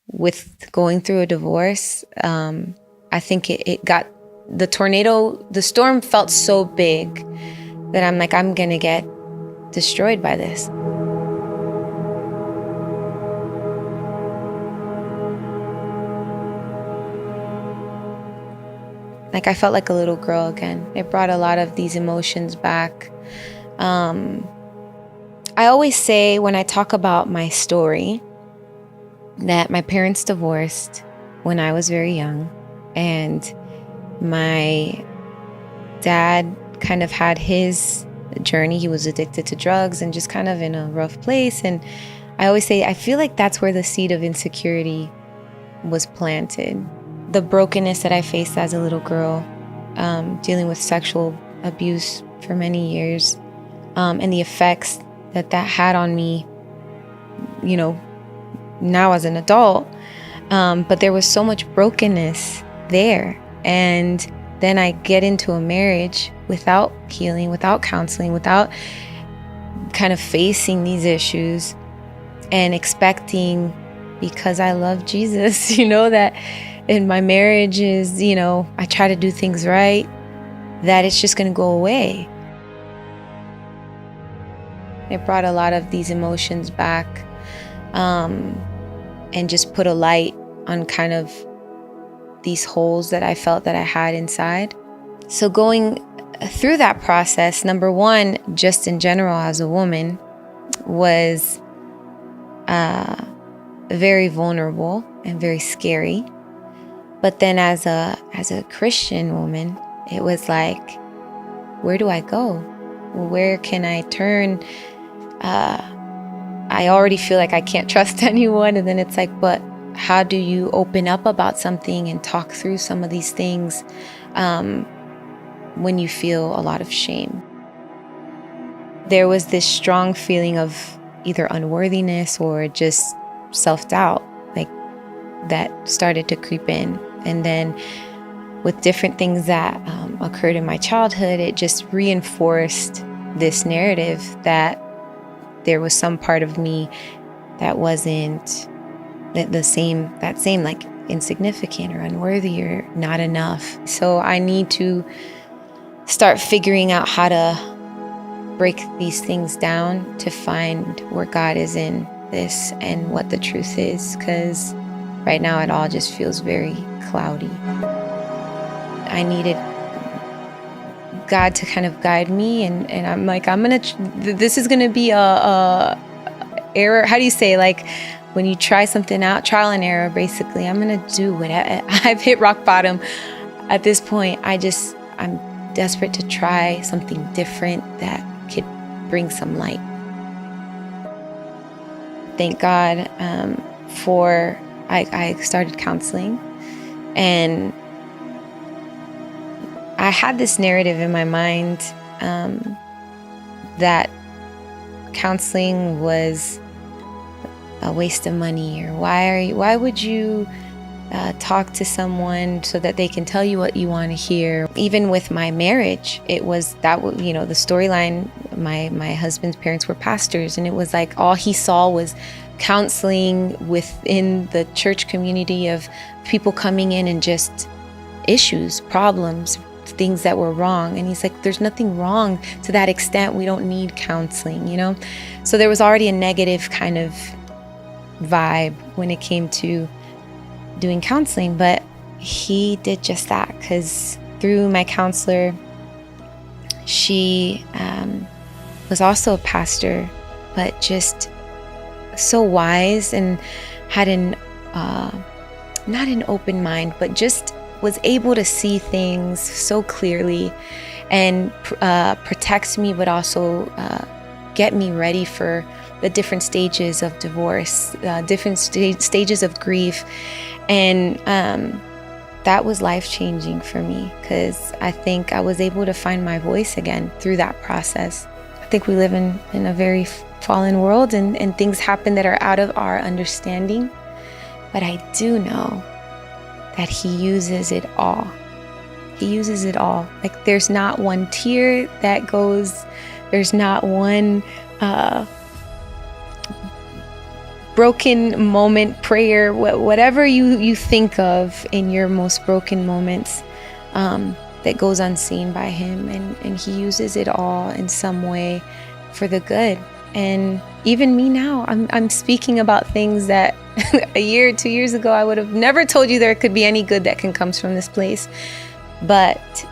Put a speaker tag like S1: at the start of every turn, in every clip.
S1: with going through a divorce, I think it got, the storm felt so big that I'm like, I'm gonna get destroyed by this. Like, I felt like a little girl again. It brought a lot of these emotions back. I always say when I talk about my story that my parents divorced when I was very young, and my dad kind of had his journey. He was addicted to drugs and just kind of in a rough place. And I always say, I feel like that's where the seed of insecurity was planted. The brokenness that I faced as a little girl, dealing with sexual abuse for many years, and the effects that had on me, now as an adult. But there was so much brokenness there. And then I get into a marriage without healing, without counseling, without kind of facing these issues and expecting, because I love Jesus, that in my marriage is, I try to do things right, that it's just going to go away. It brought a lot of these emotions back, and just put a light on kind of these holes that I felt that I had inside. So going through that process, number one, just in general as a woman, was very vulnerable and very scary. But then as a Christian woman, it was like, where do I go? Where can I turn? I already feel like I can't trust anyone. And then it's like, but how do you open up about something and talk through some of these things when you feel a lot of shame? There was this strong feeling of either unworthiness or just self-doubt, like that started to creep in. And then with different things that occurred in my childhood, it just reinforced this narrative that there was some part of me that wasn't that same like insignificant or unworthy or not enough. So I need to start figuring out how to break these things down to find where God is in this and what the truth is, because right now it all just feels very cloudy. I needed God to kind of guide me, and I'm like, this is gonna be a error. How do you say, like when you try something out, trial and error, basically. I'm gonna do it. I've hit rock bottom at this point. I'm desperate to try something different that could bring some light. Thank God for I started counseling, and I had this narrative in my mind that counseling was a waste of money, or why would you talk to someone so that they can tell you what you want to hear. Even with my marriage, it was that, the storyline. My husband's parents were pastors, and it was like all he saw was counseling within the church community of people coming in and just issues, problems, things that were wrong. And he's like, there's nothing wrong to that extent. We don't need counseling, So there was already a negative kind of vibe when it came to doing counseling. But he did just that, because through my counselor, she was also a pastor, but just so wise and had not an open mind, but just was able to see things so clearly and protect me, but also get me ready for the different stages of divorce, different stages of grief. And that was life-changing for me, because I think I was able to find my voice again through that process. I think we live in a very fallen world, and things happen that are out of our understanding. But I do know that he uses it all. He uses it all. Like, there's not one tear that goes, there's not one broken moment prayer, whatever you think of in your most broken moments, that goes unseen by him, and he uses it all in some way for the good. And even me now, I'm speaking about things that a year, 2 years ago, I would have never told you there could be any good that can come from this place. But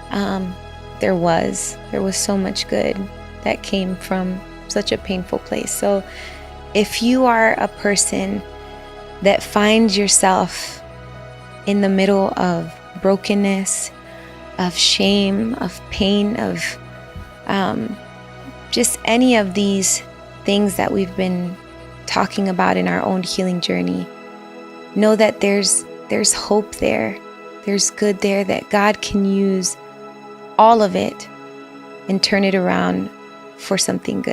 S1: there was so much good that came from such a painful place. So if you are a person that finds yourself in the middle of brokenness, of shame, of pain, of just any of these things that we've been talking about in our own healing journey, know that there's hope there. There's good there, that God can use all of it and turn it around for something good.